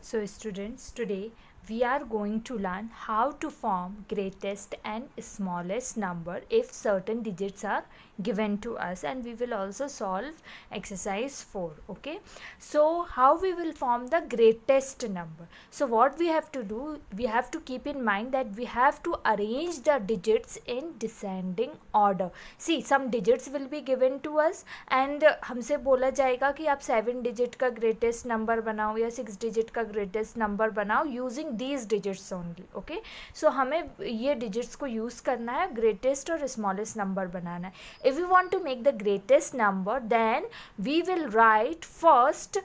So students, today we are going to learn how to form greatest and smallest number if certain digits are given to us, and we will also solve exercise 4. Okay, so how we will form the greatest number? So what we have to do, we have to keep in mind that we have to arrange the digits in descending order. See, some digits will be given to us and हमसे बोला जाएगा कि आप 7 digit का greatest number बनाओ या 6 digit का greatest number बनाओ using these digits only. Okay, so हमें ये डिजिट्स को यूज़ करना है, ग्रेटेस्ट और स्मॉलेस्ट नंबर बनाना है. If you want to make the greatest number then we will write first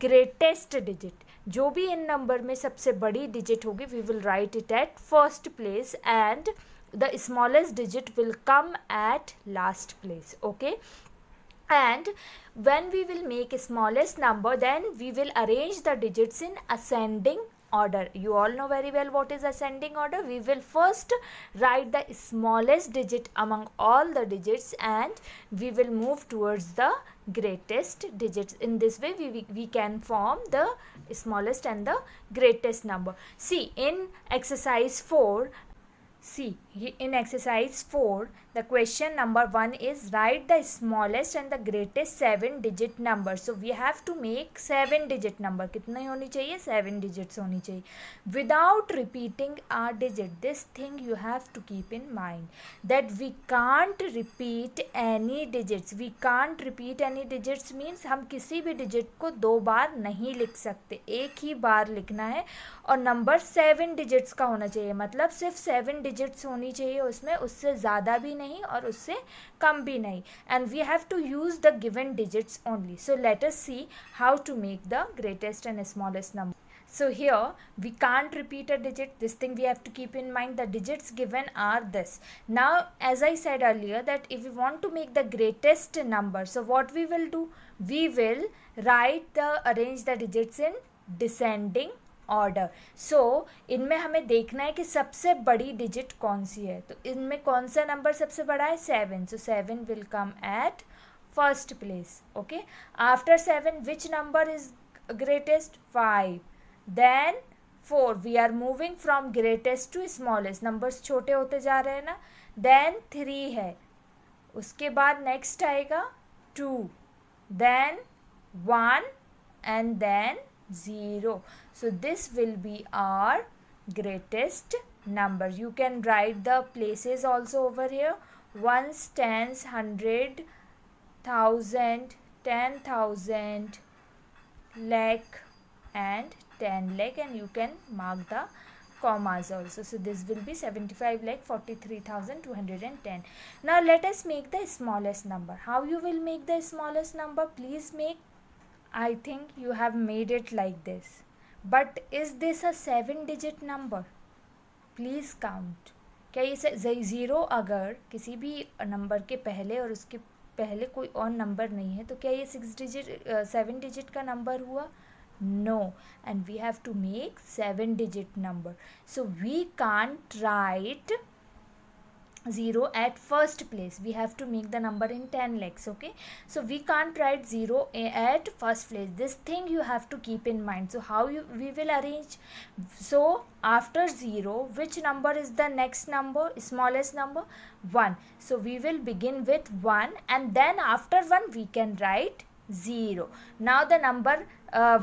greatest digit. जो भी इन नंबर में सबसे बड़ी डिजिट होगी we will write it at first place and the smallest digit will come at last place. Okay, and when we will make a smallest number then we will arrange the digits in ascending order. You all know very well what is ascending order. We will first write the smallest digit among all the digits and we will move towards the greatest digits. In this way we can form the smallest and the greatest number. See, in exercise 4, in exercise 4, the question number 1 is write the smallest and the greatest 7 digit number. So we have to make 7 digit number. कितनी होनी चाहिए? 7 digits होनी चाहिए. Without repeating our digit, this thing you have to keep in mind that we can't repeat any digits. We can't repeat any digits means हम किसी भी digit को 2 बार नहीं लिख सकते, एक ही बार लिखना है और नंबर 7 digits का होना चाहिए. मतलब सिर्फ 7 digits होनी चाहिए उसमें, उससे ज़्यादा भी नहीं और उससे कम भी नहीं. And we have to use the given digits only. So let us see how to make the greatest and smallest number. So here we can't repeat a digit. This thing we have to keep in mind. The digits given are this. Now as I said earlier that if we want to make the greatest number, so what we will do? We will arrange the digits in descending order. So इनमें हमें देखना है कि सबसे बड़ी digit कौन सी है. तो इनमें कौन सा नंबर सबसे बड़ा है? 7. So 7 will come at first place. Okay, after 7 which number is greatest? 5. Then 4. We are moving from greatest to smallest. Numbers छोटे होते जा रहे हैं ना. देन 3 है, उसके बाद नेक्स्ट आएगा 2, then 1 and then 0. So this will be our greatest number. You can write the places also over here. Ones, tens, 100, 1000, 10,000, lakh and 10 lakh, and you can mark the commas also. So this will be 75 lakh 43,210. Now let us make the smallest number. How you will make the smallest number? Please make, I think you have made it like this. But is this a 7 digit number? Please count. क्या ये 0 अगर किसी भी number के पहले और उसके पहले कोई और नंबर नहीं है तो क्या ये 7 digit का नंबर हुआ? No. And we have to make 7 digit number. So we can't write 0 at first place. We have to make the number in 10 lakhs. Okay, so we can't write 0 at first place. This thing you have to keep in mind. So how we will arrange? So after 0, which number is the next number, smallest number? 1. So we will begin with 1 and then after 1 we can write 0. Now the number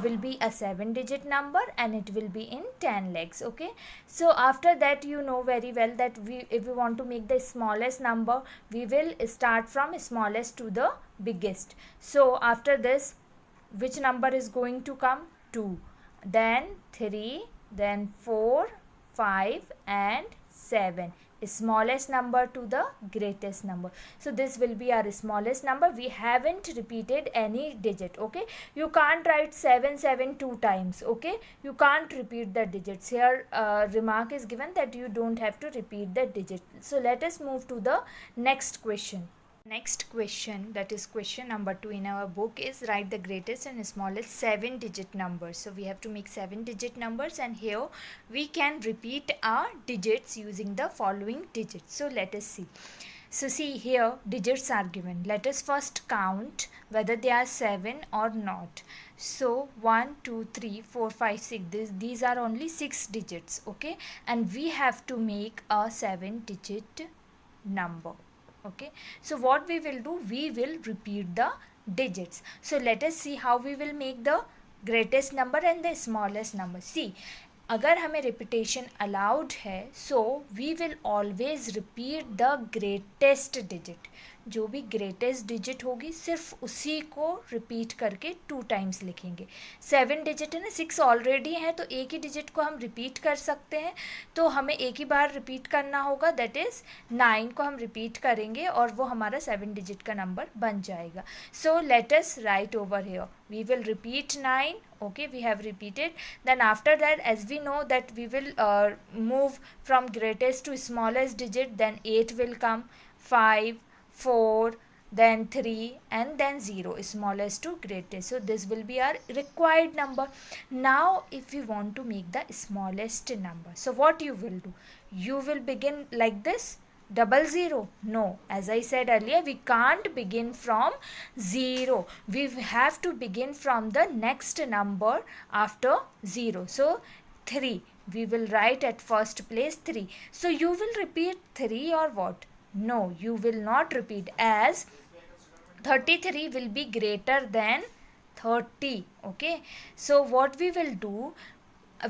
will be a 7 digit number and it will be in 10 lakhs. Okay, so after that you know very well that if we want to make the smallest number we will start from smallest to the biggest. So after this which number is going to come? 2, then 3, then 4, 5 and 7. Smallest number to the greatest number. So this will be our smallest number. We haven't repeated any digit. Okay, you can't write 7 7 2 times. Okay, you can't repeat the digits here. Remark is given that you don't have to repeat the digit. So let us move to the next question. Next question, that is question number 2 in our book, is write the greatest and smallest 7 digit numbers. So we have to make 7 digit numbers and here we can repeat our digits using the following digits. So let us see. So see here, digits are given. Let us first count whether they are 7 or not. So 1, 2, 3, 4, 5, 6. These are only 6 digits, okay? And we have to make a 7-digit number, okay? So what we will do, we will repeat the digits. So let us see how we will make the greatest number and the smallest number. See, अगर हमें repetition allowed है so we will always repeat the greatest digit. जो भी greatest digit होगी सिर्फ उसी को repeat करके 2 टाइम्स लिखेंगे. 7 डिजिट है ना, 6 ऑलरेडी है तो एक ही डिजिट को हम रिपीट कर सकते हैं, तो हमें एक ही बार रिपीट करना होगा, दैट इज़ 9 को हम रिपीट करेंगे और वो हमारा 7 डिजिट का नंबर बन जाएगा. So let us right over here, we will repeat 9. Okay, we have repeated. Then after that, as we know that we will move from greatest to smallest digit, then 8 will come, 5, 4, then 3, and then 0, smallest to greatest. So this will be our required number. Now if we want to make the smallest number, so what you will do, you will begin like this, 00. No, as I said earlier, we can't begin from 0. We have to begin from the next number after 0. So 3, we will write at first place 3. So you will repeat 3 or what? No, you will not repeat, as 33 will be greater than 30. Okay, so what we will do,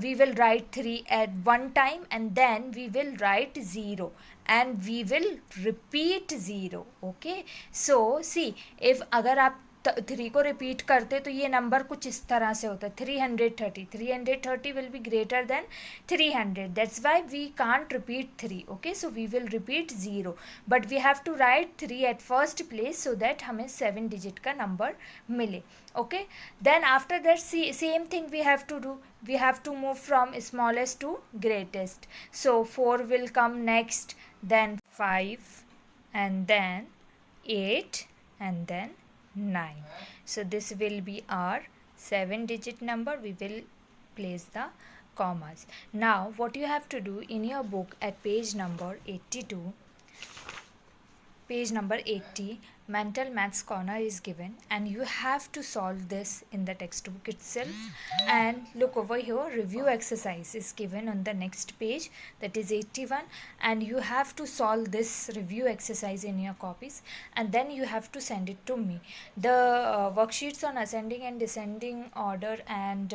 we will write 3 at one time and then we will write 0 and we will repeat 0. Okay, so see, if अगर आप 3 को repeat करते तो ये number कुछ इस तरह से होता है, 330 will be greater than 300. That's why we can't repeat 3. Okay, so we will repeat 0, but we have to write 3 at first place so that हमें 7 digit का number मिले. Okay, then after that, see, same thing we have to do. We have to move from smallest to greatest. So 4 will come next, then 5, and then 8, and then 9. So this will be our 7-digit number. We will place the commas. Now what you have to do in your book at page number 82, page number 80, mental maths corner is given and you have to solve this in the textbook itself. And look over here, review exercise is given on the next page, that is 81, and you have to solve this review exercise in your copies and then you have to send it to me. The worksheets on ascending and descending order and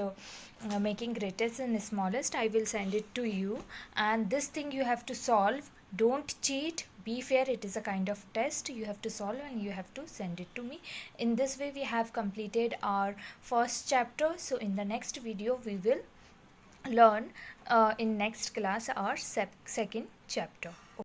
making greatest and smallest, I will send it to you, and this thing you have to solve. Don't cheat, be fair, it is a kind of test you have to solve and you have to send it to me. In this way we have completed our first chapter. So in the next video we will learn in next class our second chapter.